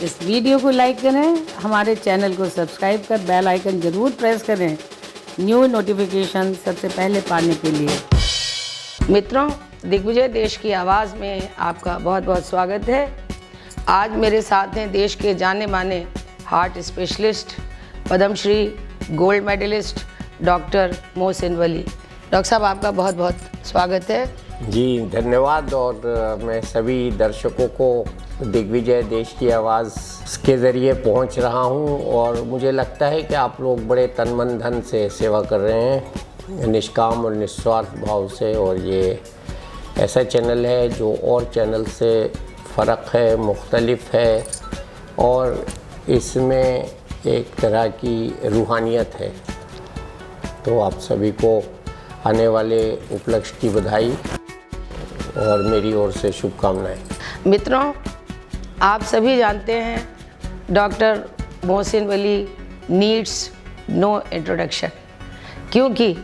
इस वीडियो को लाइक करें, हमारे चैनल को सब्सक्राइब कर बेल आइकन ज़रूर प्रेस करें न्यू नोटिफिकेशन सबसे पहले पाने के लिए। मित्रों, दिग्विजय देश की आवाज़ में आपका बहुत बहुत स्वागत है। आज मेरे साथ हैं देश के जाने माने heart specialist, Padmashri gold medalist doctor Mohsin Wali. Doctor साहब, आपका बहुत बहुत स्वागत है। जी धन्यवाद। और मैं सभी दर्शकों को दिग्विजय देश की आवाज़ के ज़रिए पहुंच रहा हूं और मुझे लगता है कि आप लोग बड़े तन मन धन से सेवा कर रहे हैं, निष्काम और निस्वार्थ भाव से। और ये ऐसा चैनल है जो और चैनल से फ़र्क है, मुख्तलिफ है और इसमें एक तरह की रूहानियत है। तो आप सभी को आने वाले उपलक्ष्य की बधाई और मेरी ओर से शुभकामनाएं। मित्रों, आप सभी जानते हैं डॉक्टर मोहसिन वली नीड्स नो इंट्रोडक्शन, क्योंकि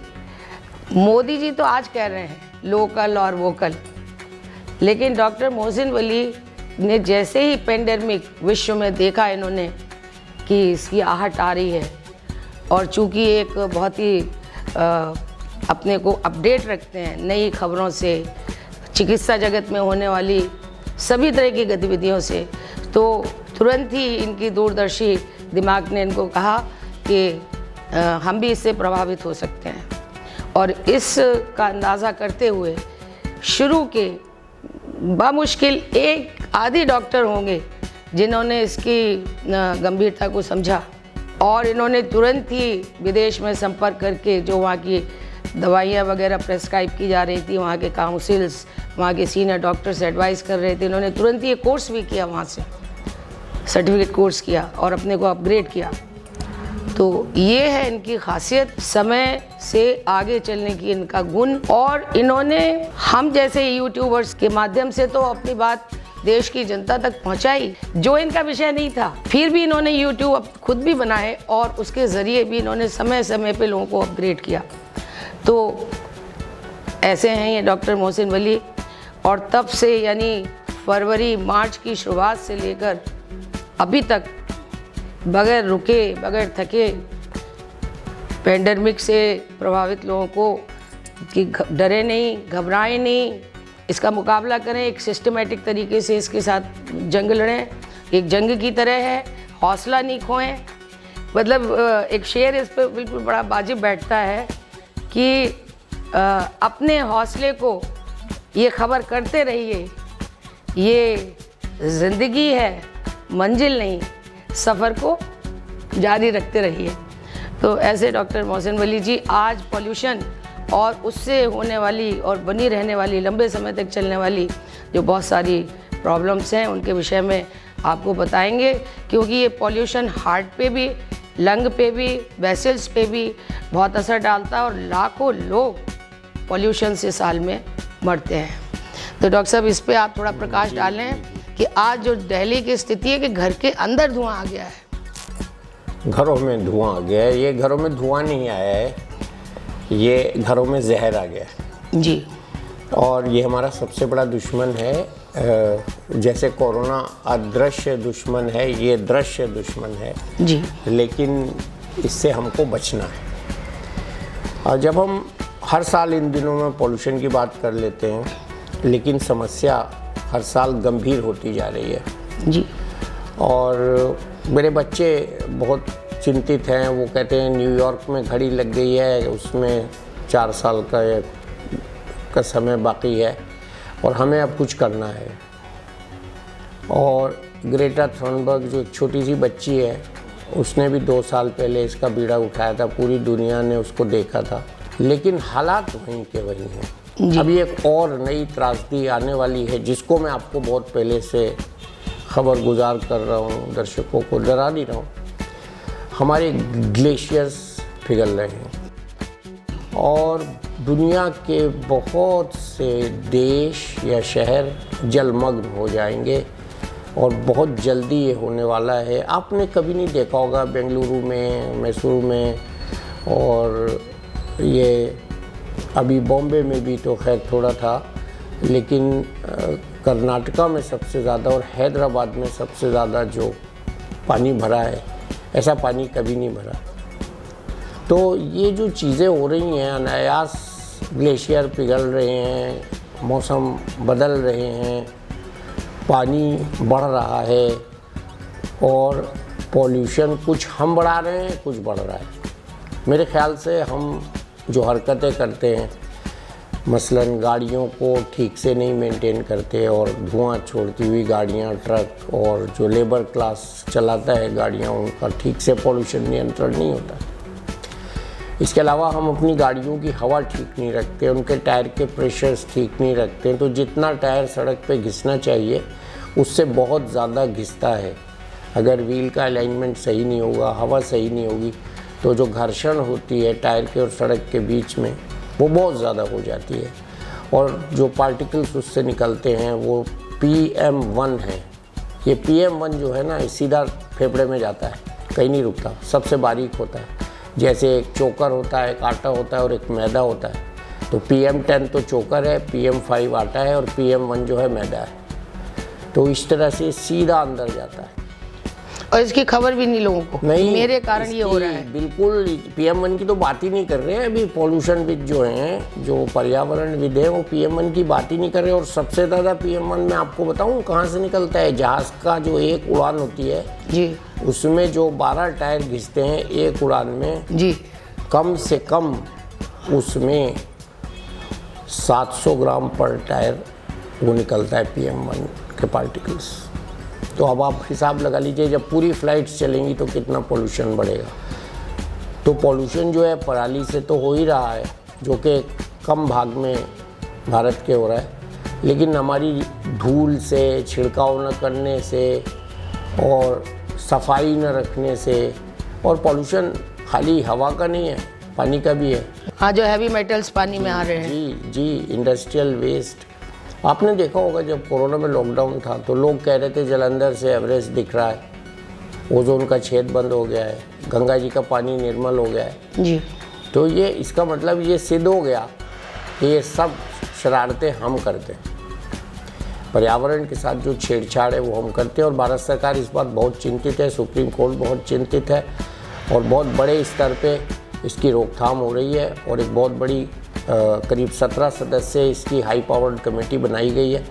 मोदी जी तो आज कह रहे हैं लोकल और वोकल, लेकिन डॉक्टर मोहसिन वली ने जैसे ही पेंडेमिक विश्व में देखा इन्होंने कि इसकी आहट आ रही है, और चूँकि एक बहुत ही अपने को अपडेट रखते हैं नई खबरों से, चिकित्सा जगत में होने वाली सभी तरह की गतिविधियों से, तो तुरंत ही इनकी दूरदर्शी दिमाग ने इनको कहा कि हम भी इससे प्रभावित हो सकते हैं। और इस का अंदाज़ा करते हुए शुरू के बामुश्किल एक आधि डॉक्टर होंगे जिन्होंने इसकी गंभीरता को समझा, और इन्होंने तुरंत ही विदेश में संपर्क करके जो वहाँ की दवाइयाँ वगैरह प्रेस्क्राइब की जा रही थी, वहाँ के काउंसिल्स, वहाँ के सीनियर डॉक्टर्स एडवाइस कर रहे थे, इन्होंने तुरंत ही ये कोर्स भी किया, वहाँ से सर्टिफिकेट कोर्स किया और अपने को अपग्रेड किया। तो ये है इनकी खासियत, समय से आगे चलने की इनका गुण। और इन्होंने हम जैसे यूट्यूबर्स के माध्यम से तो अपनी बात देश की जनता तक पहुंचाई, जो इनका विषय नहीं था, फिर भी इन्होंने यूट्यूब खुद भी बनाए और उसके ज़रिए भी इन्होंने समय समय पे लोगों को अपग्रेड किया। तो ऐसे हैं ये डॉक्टर मोहसिन वली। और तब से यानी फरवरी मार्च की शुरुआत से लेकर अभी तक बगैर रुके बगैर थके पेंडेमिक से प्रभावित लोगों को कि डरे नहीं, घबराएं नहीं, इसका मुकाबला करें, एक सिस्टमेटिक तरीके से इसके साथ जंग लड़ें, एक जंग की तरह है, हौसला नहीं खोएं। मतलब एक शेर इस पर बिल्कुल बड़ा वाजिब बैठता है कि अपने हौसले को ये खबर करते रहिए, ये ज़िंदगी है मंजिल नहीं, सफ़र को जारी रखते रहिए। तो ऐसे डॉक्टर मोहसिन वली जी आज पॉल्यूशन और उससे होने वाली और बनी रहने वाली लंबे समय तक चलने वाली जो बहुत सारी प्रॉब्लम्स हैं उनके विषय में आपको बताएंगे, क्योंकि ये पॉल्यूशन हार्ट पे भी, लंग पे भी, वेसल्स पे भी बहुत असर डालता है और लाखों लोग पॉल्यूशन से साल में मरते हैं। तो डॉक्टर साहब, इस पे आप थोड़ा प्रकाश डालें कि आज जो दिल्ली की स्थिति है कि घर के अंदर धुआं आ गया है। घरों में धुआं आ गया है। ये घरों में धुआं नहीं आया है, ये घरों में जहर आ गया है जी। और ये हमारा सबसे बड़ा दुश्मन है। जैसे कोरोना अदृश्य दुश्मन है, ये दृश्य दुश्मन है जी, लेकिन इससे हमको बचना है। और जब हम हर साल इन दिनों में पॉल्यूशन की बात कर लेते हैं, लेकिन समस्या हर साल गंभीर होती जा रही है जी। और मेरे बच्चे बहुत चिंतित हैं। वो कहते हैं न्यूयॉर्क में घड़ी लग गई है, उसमें 4 साल का समय बाकी है और हमें अब कुछ करना है। और ग्रेटा थुनबर्ग जो एक छोटी सी बच्ची है, उसने भी 2 साल पहले इसका बीड़ा उठाया था, पूरी दुनिया ने उसको देखा था, लेकिन हालात वहीं के वहीं हैं। अभी एक और नई त्रासदी आने वाली है जिसको मैं आपको बहुत पहले से खबर गुजार कर रहा हूँ, दर्शकों को डरा नहीं रहा हूँ। हमारे ग्लेशियर्स पिघल रहे हैं और दुनिया के बहुत से देश या शहर जलमग्न हो जाएंगे और बहुत जल्दी ये होने वाला है। आपने कभी नहीं देखा होगा बेंगलुरु में, मैसूर में, और ये अभी बॉम्बे में भी तो खैर थोड़ा था, लेकिन कर्नाटका में सबसे ज़्यादा और हैदराबाद में सबसे ज़्यादा जो पानी भरा है, ऐसा पानी कभी नहीं भरा। तो ये जो चीज़ें हो रही हैं, अनायास ग्लेशियर पिघल रहे हैं, मौसम बदल रहे हैं, पानी बढ़ रहा है और पॉल्यूशन कुछ हम बढ़ा रहे हैं, कुछ बढ़ रहा है। मेरे ख्याल से हम जो हरकतें करते हैं, मसलन गाड़ियों को ठीक से नहीं मेंटेन करते और धुआं छोड़ती हुई गाड़ियां, ट्रक, और जो लेबर क्लास चलाता है गाड़ियां, उनका ठीक से पॉल्यूशन नियंत्रण नहीं होता। इसके अलावा हम अपनी गाड़ियों की हवा ठीक नहीं रखते, उनके टायर के प्रेशर्स ठीक नहीं रखते, तो जितना टायर सड़क पे घिसना चाहिए उससे बहुत ज़्यादा घिसता है। अगर व्हील का अलाइनमेंट सही नहीं होगा, हवा सही नहीं होगी, तो जो घर्षण होती है टायर के और सड़क के बीच में, वो बहुत ज़्यादा हो जाती है। और जो पार्टिकल्स उससे निकलते हैं वो PM1 है। ये PM1 जो है ना, सीधा फेफड़े में जाता है, कहीं नहीं रुकता, सबसे बारीक होता है। जैसे एक चोकर होता है, एक आटा होता है और एक मैदा होता है। तो PM10 तो चोकर है, PM5 आटा है और PM1 जो है मैदा है। तो इस तरह से सीधा अंदर जाता है और इसकी खबर भी नहीं लोगों को, नहीं, मेरे कारण ये हो रहा है। बिल्कुल PM1 की तो बात ही नहीं कर रहे हैं अभी। पॉल्यूशनविद जो हैं, जो पर्यावरणविद हैं, वो PM1 की बात ही नहीं कर रहे। और सबसे ज़्यादा PM1 मैं आपको बताऊं कहाँ से निकलता है। जहाज़ का जो एक उड़ान होती है जी, उसमें जो 12 टायर घिसते हैं एक उड़ान में जी, कम से कम उसमें 700 ग्राम पर टायर वो निकलता है PM1 के पार्टिकल्स। तो अब आप हिसाब लगा लीजिए, जब पूरी फ्लाइट्स चलेंगी तो कितना पोल्यूशन बढ़ेगा। तो पोल्यूशन जो है पराली से तो हो ही रहा है, जो कि कम भाग में भारत के हो रहा है, लेकिन हमारी धूल से, छिड़काव न करने से और सफाई न रखने से, और पोल्यूशन खाली हवा का नहीं है, पानी का भी है। हाँ, जो हैवी मेटल्स पानी में आ रहे हैं। जी जी, इंडस्ट्रियल वेस्ट। आपने देखा होगा जब कोरोना में लॉकडाउन था तो लोग कह रहे थे जलंधर से एवरेस्ट दिख रहा है, ओजोन का छेद बंद हो गया है, गंगा जी का पानी निर्मल हो गया है। जी, तो ये इसका मतलब ये सिद्ध हो गया कि ये सब शरारतें हम करते हैं, पर्यावरण के साथ जो छेड़छाड़ है वो हम करते हैं। और भारत सरकार इस बात बहुत चिंतित है, सुप्रीम कोर्ट बहुत चिंतित है और बहुत बड़े स्तर पे इसकी रोकथाम हो रही है। और एक बहुत बड़ी करीब 17 सदस्य इसकी हाई पावर्ड कमेटी बनाई गई है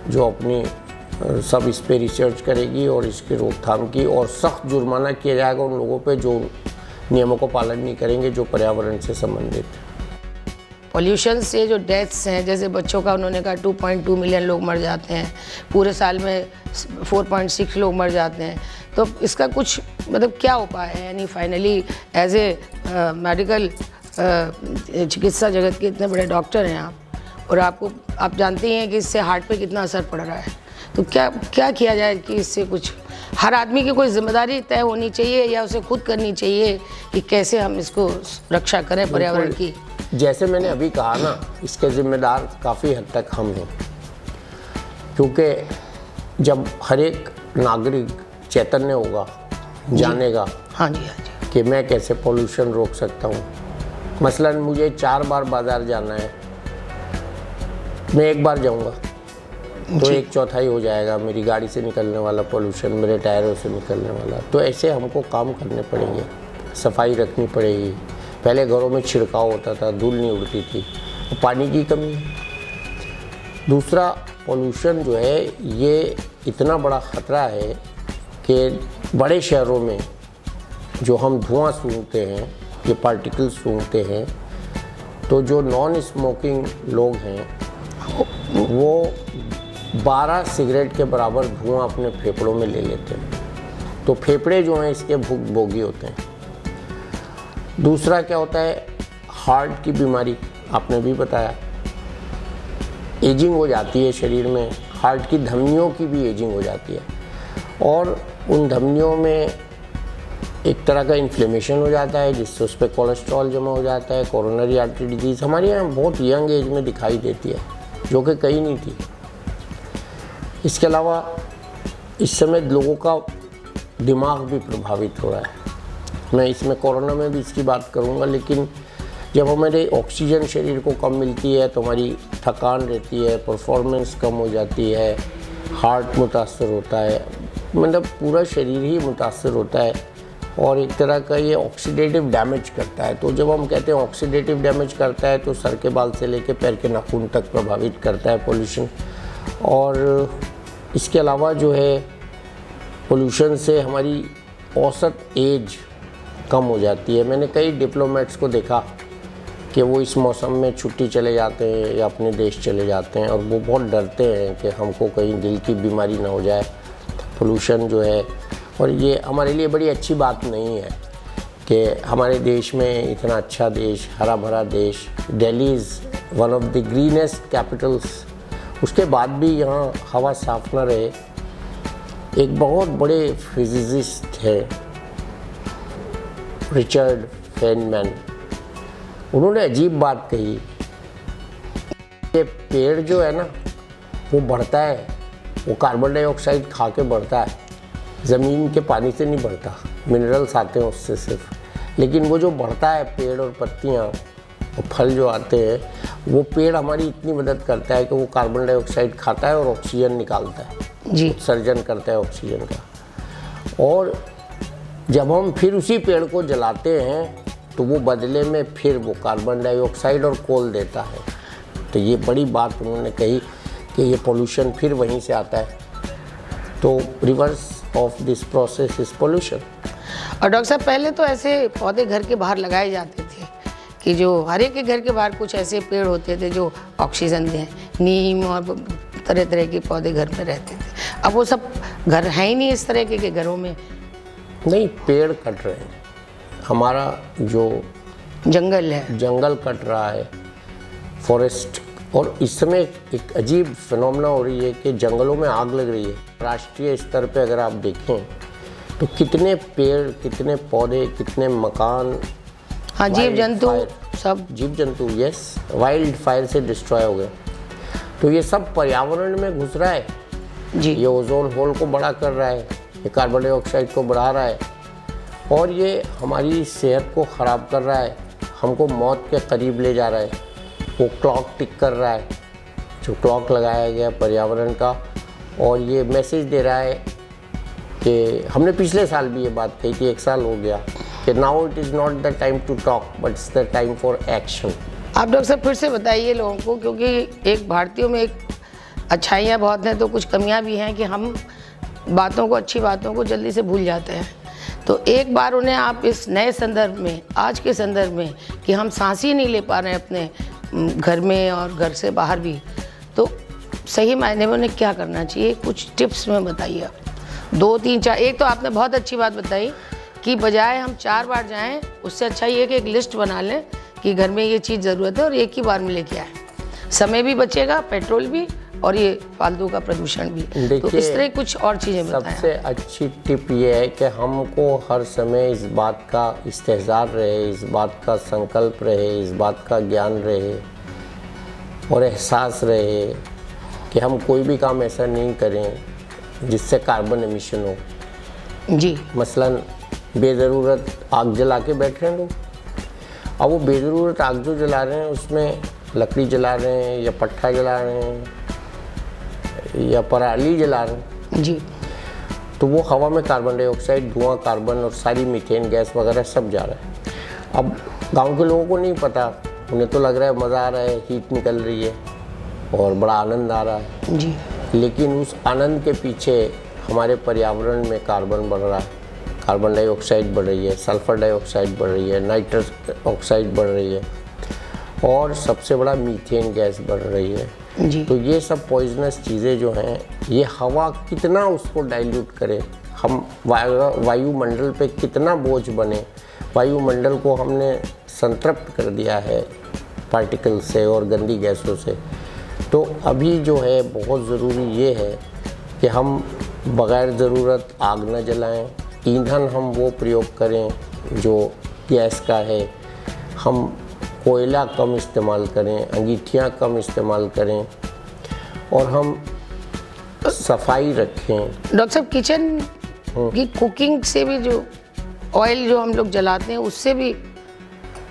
जो अपनी सब इस पे रिसर्च करेगी और इसकी रोकथाम की, और सख्त जुर्माना किया जाएगा उन लोगों पे जो नियमों को पालन नहीं करेंगे जो पर्यावरण से संबंधित है। पॉल्यूशन से जो डेथ्स हैं, जैसे बच्चों का उन्होंने कहा 2.2 मिलियन लोग मर जाते हैं, पूरे साल में 4.6 लोग मर जाते हैं। तो इसका कुछ मतलब क्या उपाय है? यानी फाइनली एज ए मेडिकल चिकित्सा जगत के इतने बड़े डॉक्टर हैं आप, और आप जानते हैं कि इससे हार्ट पे कितना असर पड़ रहा है। तो क्या किया जाए कि इससे कुछ, हर आदमी की कोई जिम्मेदारी तय होनी चाहिए या उसे खुद करनी चाहिए कि कैसे हम इसको रक्षा करें पर्यावरण की। जैसे मैंने अभी कहा ना, इसके जिम्मेदार काफ़ी हद तक हम हैं, क्योंकि जब हर एक नागरिक चैतन्य होगा, जानेगा हाँ जी, हाँ जी, कि मैं कैसे पोल्यूशन रोक सकता हूँ। मसलन मुझे 4 बार बाज़ार जाना है, मैं एक बार जाऊँगा तो 1/4 हो जाएगा मेरी गाड़ी से निकलने वाला पोल्यूशन, मेरे टायरों से निकलने वाला। तो ऐसे हमको काम करने पड़ेंगे, सफाई रखनी पड़ेगी। पहले घरों में छिड़काव होता था, धूल नहीं उड़ती थी, पानी की कमी है। दूसरा, पोल्यूशन जो है ये इतना बड़ा ख़तरा है कि बड़े शहरों में जो हम धुआं सूंघते हैं, ये पार्टिकल्स सूंघते हैं, तो जो नॉन स्मोकिंग लोग हैं वो 12 सिगरेट के बराबर धुआं अपने फेफड़ों में ले लेते हैं। तो फेफड़े जो हैं इसके भुगभोगी होते हैं। दूसरा क्या होता है, हार्ट की बीमारी, आपने भी बताया, एजिंग हो जाती है शरीर में, हार्ट की धमनियों की भी एजिंग हो जाती है और उन धमनियों में एक तरह का इन्फ्लेमेशन हो जाता है जिससे उस पर कोलेस्ट्रॉल जमा हो जाता है। कोरोनरी आर्टरी डिजीज़ हमारे यहाँ बहुत यंग एज में दिखाई देती है, जो कि कहीं नहीं थी। इसके अलावा इस समय लोगों का दिमाग भी प्रभावित हो रहा है। मैं इसमें कोरोना में भी इसकी बात करूंगा, लेकिन जब हमारे ऑक्सीजन शरीर को कम मिलती है तो हमारी थकान रहती है, परफॉर्मेंस कम हो जाती है, हार्ट मुतासर होता है, मतलब पूरा शरीर ही मुतासर होता है और एक तरह का ये ऑक्सीडेटिव डैमेज करता है। तो जब हम कहते हैं ऑक्सीडेटिव डैमेज करता है तो सर के बाल से लेके पैर के नाखून तक प्रभावित करता है पोल्यूशन। और इसके अलावा जो है पोल्यूशन से हमारी औसत एज कम हो जाती है। मैंने कई डिप्लोमेट्स को देखा कि वो इस मौसम में छुट्टी चले जाते हैं या अपने देश चले जाते हैं और वो बहुत डरते हैं कि हमको कहीं दिल की बीमारी ना हो जाए, पोल्यूशन जो है। और ये हमारे लिए बड़ी अच्छी बात नहीं है कि हमारे देश में इतना अच्छा देश, हरा भरा देश, Delhi is one of the greenest Capitals, उसके बाद भी यहाँ हवा साफ ना रहे। एक बहुत बड़े फिजिसिस्ट है रिचर्ड फेनमैन, उन्होंने अजीब बात कही कि पेड़ जो है ना वो बढ़ता है, वो कार्बन डाइऑक्साइड खा के बढ़ता है, ज़मीन के पानी से नहीं बढ़ता, मिनरल्स आते हैं उससे सिर्फ। लेकिन वो जो बढ़ता है पेड़ और पत्तियाँ और फल जो आते हैं वो पेड़ हमारी इतनी मदद करता है कि वो कार्बन डाइऑक्साइड खाता है और ऑक्सीजन निकालता है जी, उत्सर्जन करता है ऑक्सीजन का। और जब हम फिर उसी पेड़ को जलाते हैं तो वो बदले में फिर वो कार्बन डाइऑक्साइड और कोल देता है। तो ये बड़ी बात उन्होंने कही कि ये पोल्यूशन फिर वहीं से आता है। तो reverse of this process is pollution. और डॉक्टर साहब पहले तो ऐसे पौधे घर के बाहर लगाए जाते थे कि जो हर एक के घर के बाहर कुछ ऐसे पेड़ होते थे जो ऑक्सीजन दें, नीम और तरह तरह के पौधे घर में रहते थे। अब वो सब घर है ही नहीं इस तरह के घरों में। नहीं, पेड़ कट रहे हैं, हमारा जो जंगल है, जंगल कट रहा है, फॉरेस्ट। और इस समय एक अजीब फिनोमेना हो रही है कि जंगलों में आग लग रही है। राष्ट्रीय स्तर पे अगर आप देखें तो कितने पेड़, कितने पौधे, कितने मकान, हाँ, जीव जंतु, सब जीव जंतु, यस, वाइल्ड फायर से डिस्ट्रॉय हो गए। तो ये सब पर्यावरण में घुस रहा है जी, ये ओजोन होल को बड़ा कर रहा है, ये कार्बन डाइऑक्साइड को बढ़ा रहा है और ये हमारी सेहत को ख़राब कर रहा है, हमको मौत के करीब ले जा रहा है। वो क्लॉक टिक कर रहा है, जो क्लॉक लगाया गया पर्यावरण का, और ये मैसेज दे रहा है कि हमने पिछले साल भी ये बात कही थी, 1 साल हो गया, कि now it is not the time to talk but it's the time for action. आप डॉक्टर साहब फिर से बताइए लोगों को, क्योंकि एक भारतीयों में एक अच्छाइयाँ बहुत हैं तो कुछ कमियाँ भी हैं कि हम बातों को, अच्छी बातों को जल्दी से भूल जाते हैं। तो एक बार उन्हें आप इस नए संदर्भ में, आज के संदर्भ में, कि हम सांस ही नहीं ले पा रहे हैं अपने घर में और घर से बाहर भी, तो सही मायने में उन्हें क्या करना चाहिए? कुछ टिप्स में बताइए आप, 2, 3, 4। एक तो आपने बहुत अच्छी बात बताई कि बजाय हम 4 बार जाएं, उससे अच्छा ये कि एक लिस्ट बना लें कि घर में ये चीज़ ज़रूरत है और एक ही बार में लेके आए। समय भी बचेगा, पेट्रोल भी, और ये फालतू का प्रदूषण भी। तो इस तरह कुछ और चीज़ें बताएं। सबसे अच्छी टिप ये है कि हमको हर समय इस बात का इस्तेहज़ार रहे, इस बात का संकल्प रहे, इस बात का ज्ञान रहे और एहसास रहे कि हम कोई भी काम ऐसा नहीं करें जिससे कार्बन एमिशन हो। जी, मसलन बेज़रूरत आग जला के बैठ रहे हैं लोग। अब वो बेज़रूरत आग जो जला रहे हैं उसमें लकड़ी जला रहे हैं या पट्टा जला रहे हैं या पराली जला रहे हैं, जी, तो वो हवा में कार्बन डाइऑक्साइड, धुआं, कार्बन और सारी मीथेन गैस वगैरह सब जा रहा है। अब गांव के लोगों को नहीं पता, उन्हें तो लग रहा है मज़ा आ रहा है, हीट निकल रही है और बड़ा आनंद आ रहा है, जी, लेकिन उस आनंद के पीछे हमारे पर्यावरण में कार्बन बढ़ रहा है, कार्बन डाइऑक्साइड बढ़ रही है, सल्फर डाइऑक्साइड बढ़ रही है, नाइट्रस ऑक्साइड बढ़ रही है और सबसे बड़ा मीथेन गैस बढ़ रही है। जी। तो ये सब पॉइजनस चीज़ें जो हैं, ये हवा कितना उसको डाइल्यूट करे, हम वायुमंडल पे कितना बोझ बने, वायुमंडल को हमने संतृप्त कर दिया है पार्टिकल से और गंदी गैसों से। तो अभी जो है बहुत ज़रूरी ये है कि हम बग़ैर ज़रूरत आग न जलाएं, ईंधन हम वो प्रयोग करें जो गैस का है, हम कोयला कम इस्तेमाल करें, अंगीठियाँ कम इस्तेमाल करें और हम सफाई रखें। डॉक्टर साहब किचन की कुकिंग से भी जो ऑयल जो हम लोग जलाते हैं उससे भी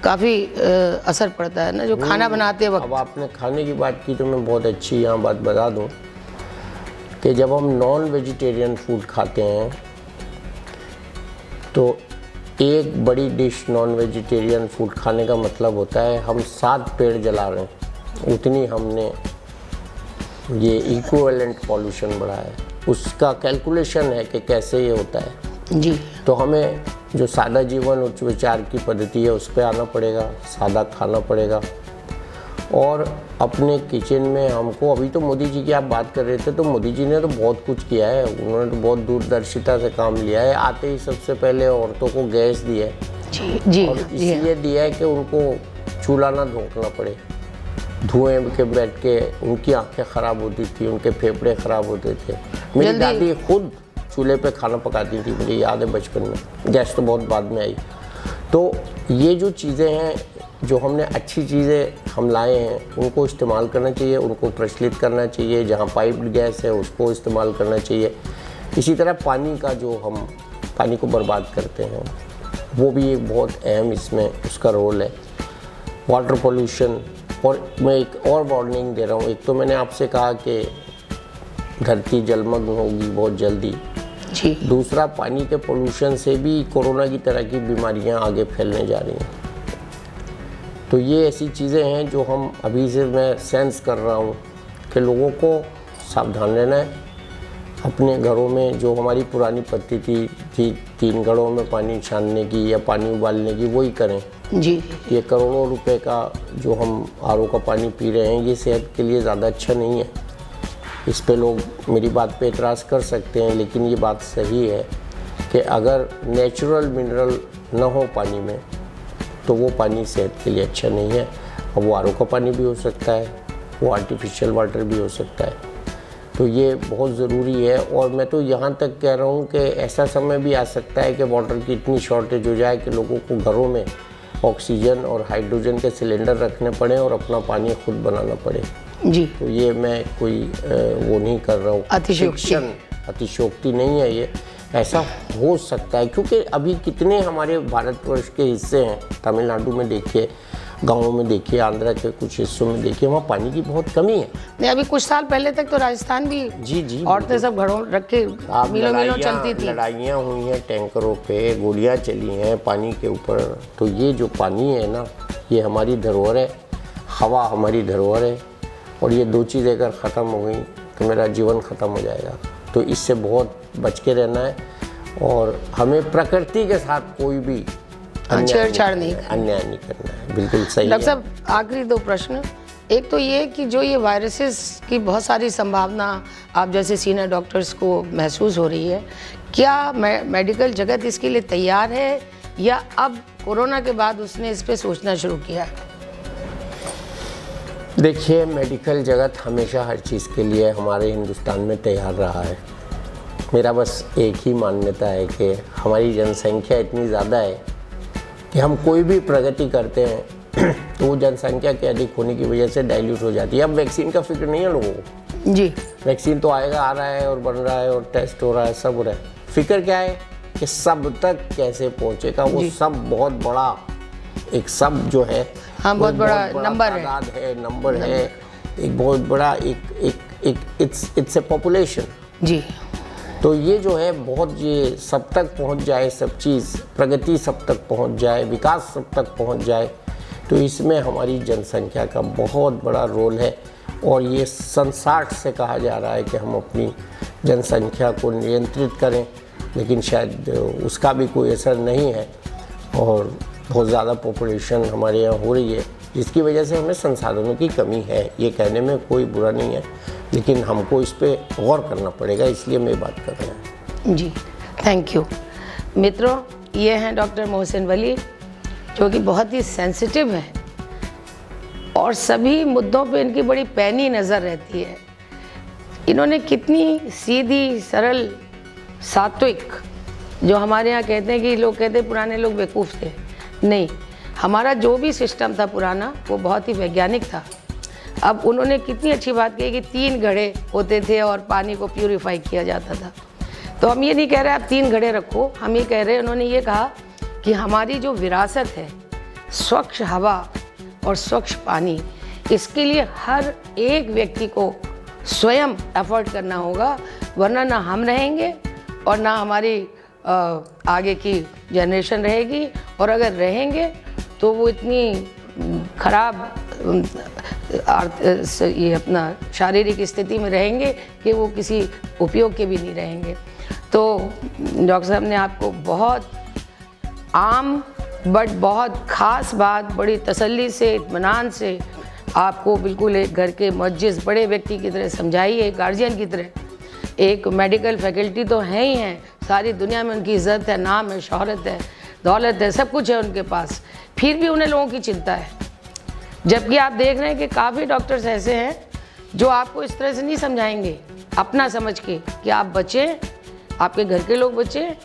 काफ़ी असर पड़ता है ना, जो खाना बनाते वक्त। अब आपने खाने की बात की तो मैं बहुत अच्छी यहाँ बात बता दूँ कि जब हम नॉन वेजिटेरियन फूड खाते हैं तो एक बड़ी डिश नॉन वेजिटेरियन फूड खाने का मतलब होता है हम 7 पेड़ जला रहे हैं, उतनी हमने ये इक्विवेलेंट पॉल्यूशन बढ़ाया है। उसका कैलकुलेशन है कि कैसे ये होता है जी। तो हमें जो सादा जीवन उच्च विचार की पद्धति है उस पर आना पड़ेगा, सादा खाना पड़ेगा। और अपने किचन में हमको, अभी तो मोदी जी की आप बात कर रहे थे, तो मोदी जी ने तो बहुत कुछ किया है, उन्होंने तो बहुत दूरदर्शिता से काम लिया है। आते ही सबसे पहले औरतों को गैस दिया है जी जी और इसलिए दिया है कि उनको चूल्हा ना धोंकना पड़े। धुएं के बैठ के उनकी आंखें ख़राब होती थी, उनके फेफड़े ख़राब होते थे। मेरी दादी खुद चूल्हे पे खाना पकाती थी, मुझे याद है बचपन में। गैस तो बहुत बाद में आई। तो ये जो चीज़ें हैं, जो हमने अच्छी चीज़ें हम लाए हैं, उनको इस्तेमाल करना चाहिए, उनको प्रचलित करना चाहिए। जहाँ पाइप्ड गैस है उसको इस्तेमाल करना चाहिए। इसी तरह पानी का, जो हम पानी को बर्बाद करते हैं, वो भी एक बहुत अहम इसमें उसका रोल है। वाटर पोल्यूशन, और मैं एक और वार्निंग दे रहा हूँ। एक तो मैंने आपसे कहा कि धरती जलमग्न होगी बहुत जल्दी जी। दूसरा, पानी के पोल्यूशन से भी कोरोना की तरह की बीमारियां आगे फैलने जा रही हैं। तो ये ऐसी चीज़ें हैं जो हम अभी से मैं सेंस कर रहा हूँ कि लोगों को सावधान रहना है। अपने घरों में जो हमारी पुरानी पद्धति थी 3 घड़ों में पानी छानने की या पानी उबालने की, वही करें जी। ये करोड़ों रुपए का जो हम आरओ का पानी पी रहे हैं, ये सेहत के लिए ज़्यादा अच्छा नहीं है। इस पे लोग मेरी बात पे एतराज़ कर सकते हैं, लेकिन ये बात सही है कि अगर नेचुरल मिनरल न हो पानी में तो वो पानी सेहत के लिए अच्छा नहीं है। और वो आरओ का पानी भी हो सकता है, वो आर्टिफिशियल वाटर भी हो सकता है। तो ये बहुत ज़रूरी है। और मैं तो यहाँ तक कह रहा हूँ कि ऐसा समय भी आ सकता है कि वाटर की इतनी शॉर्टेज हो जाए कि लोगों को घरों में ऑक्सीजन और हाइड्रोजन के सिलेंडर रखने पड़े और अपना पानी खुद बनाना पड़े जी। तो ये मैं कोई वो नहीं कर रहा हूँ, अतिशयोक्ति नहीं है ये। ऐसा हो सकता है क्योंकि अभी कितने हमारे भारतवर्ष के हिस्से हैं, तमिलनाडु में देखिए, गाँवों में देखिए, आंध्रा के कुछ हिस्सों में देखिए, वहाँ पानी की बहुत कमी है। नहीं, अभी कुछ साल पहले तक तो राजस्थान भी जी औरतें सब घरों रख के मीलों चलती थी। लड़ाइयाँ हुई हैं टैंकरों पे, गोलियाँ चली हैं पानी के ऊपर। तो ये जो पानी है ना, ये हमारी धरोहर है, हवा हमारी धरोहर है। और ये 2 चीज़ें अगर ख़त्म हो गई तो मेरा जीवन ख़त्म हो जाएगा। तो इससे बहुत बच के रहना है और हमें प्रकृति के साथ कोई भी छेड़छाड़ अन्याय नहीं करना है। बिल्कुल सही। डॉक्टर साहब, आखिरी 2 प्रश्न। एक तो ये कि जो ये वायरसेस की बहुत सारी संभावना आप जैसे सीनियर डॉक्टर्स को महसूस हो रही है, क्या मेडिकल जगत इसके लिए तैयार है या अब कोरोना के बाद उसने इस पर सोचना शुरू किया है? देखिए, मेडिकल जगत हमेशा हर चीज़ के लिए हमारे हिंदुस्तान में तैयार रहा है। मेरा बस एक ही मान्यता है कि हमारी जनसंख्या इतनी ज़्यादा है कि हम कोई भी प्रगति करते हैं तो वो जनसंख्या के अधिक होने की वजह से डाइल्यूट हो जाती है। अब वैक्सीन का फिक्र नहीं है लोगों को जी। वैक्सीन तो आएगा, आ रहा है और बन रहा है और टेस्ट हो रहा है, सब हो रहा है। फिक्र क्या है कि सब तक कैसे पहुँचेगा। वो सब बहुत बड़ा एक सब जो है, हाँ, बहुत बड़ा नंबर है, एक बहुत बड़ा इट्स ए पॉपुलेशन जी। तो ये जो है बहुत, ये सब तक पहुंच जाए, सब चीज़, प्रगति सब तक पहुंच जाए, विकास सब तक पहुंच जाए, तो इसमें हमारी जनसंख्या का बहुत बड़ा रोल है। और ये सन 60 से कहा जा रहा है कि हम अपनी जनसंख्या को नियंत्रित करें, लेकिन शायद उसका भी कोई असर नहीं है और बहुत ज़्यादा पॉपुलेशन हमारे यहाँ हो रही है, जिसकी वजह से हमें संसाधनों की कमी है। ये कहने में कोई बुरा नहीं है, लेकिन हमको इस पे गौर करना पड़ेगा, इसलिए मैं बात कर रहा हूँ जी। Thank you. मित्रों, ये हैं डॉक्टर मोहसिन वली, जो कि बहुत ही सेंसिटिव हैं और सभी मुद्दों पे इनकी बड़ी पैनी नज़र रहती है। इन्होंने कितनी सीधी, सरल, सात्विक, जो हमारे यहाँ कहते हैं कि लोग कहते हैं पुराने लोग बेवकूफ़ थे, नहीं, हमारा जो भी सिस्टम था पुराना वो बहुत ही वैज्ञानिक था। अब उन्होंने कितनी अच्छी बात कही कि 3 घड़े होते थे और पानी को प्यूरिफाई किया जाता था। तो हम ये नहीं कह रहे आप 3 घड़े रखो, हम ये कह रहे हैं, उन्होंने ये कहा कि हमारी जो विरासत है, स्वच्छ हवा और स्वच्छ पानी, इसके लिए हर एक व्यक्ति को स्वयं एफर्ट करना होगा वरना ना हम रहेंगे और ना हमारी आगे की जनरेशन रहेगी, और अगर रहेंगे तो वो इतनी खराब ये अपना शारीरिक स्थिति में रहेंगे कि वो किसी उपयोग के भी नहीं रहेंगे। तो डॉक्टर साहब ने आपको बहुत आम बट बहुत ख़ास बात बड़ी तसल्ली से, इत्मीनान से आपको बिल्कुल एक घर के मुअज्जिज़ बड़े व्यक्ति की तरह समझाई, एक गार्जियन की तरह। एक मेडिकल फैकल्टी तो है ही हैं, सारी दुनिया में उनकी इज़्ज़त है, नाम है, शोहरत है, दौलत है, सब कुछ है उनके पास, फिर भी उन्हें लोगों की चिंता है। जबकि आप देख रहे हैं कि काफ़ी डॉक्टर्स ऐसे हैं जो आपको इस तरह से नहीं समझाएंगे अपना समझ के कि आप बचें, आपके घर के लोग बचें,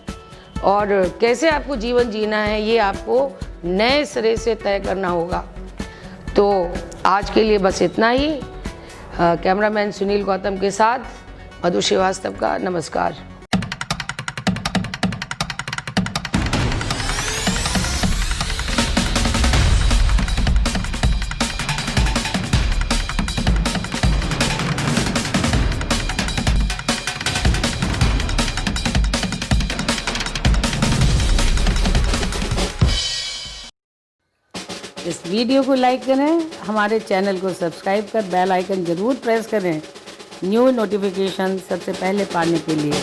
और कैसे आपको जीवन जीना है ये आपको नए सिरे से तय करना होगा। तो आज के लिए बस इतना ही। कैमरामैन सुनील गौतम के साथ मधु श्रीवास्तव का नमस्कार। इस वीडियो को लाइक करें, हमारे चैनल को सब्सक्राइब कर बेल आइकन ज़रूर प्रेस करें न्यू नोटिफिकेशन सबसे पहले पाने के लिए।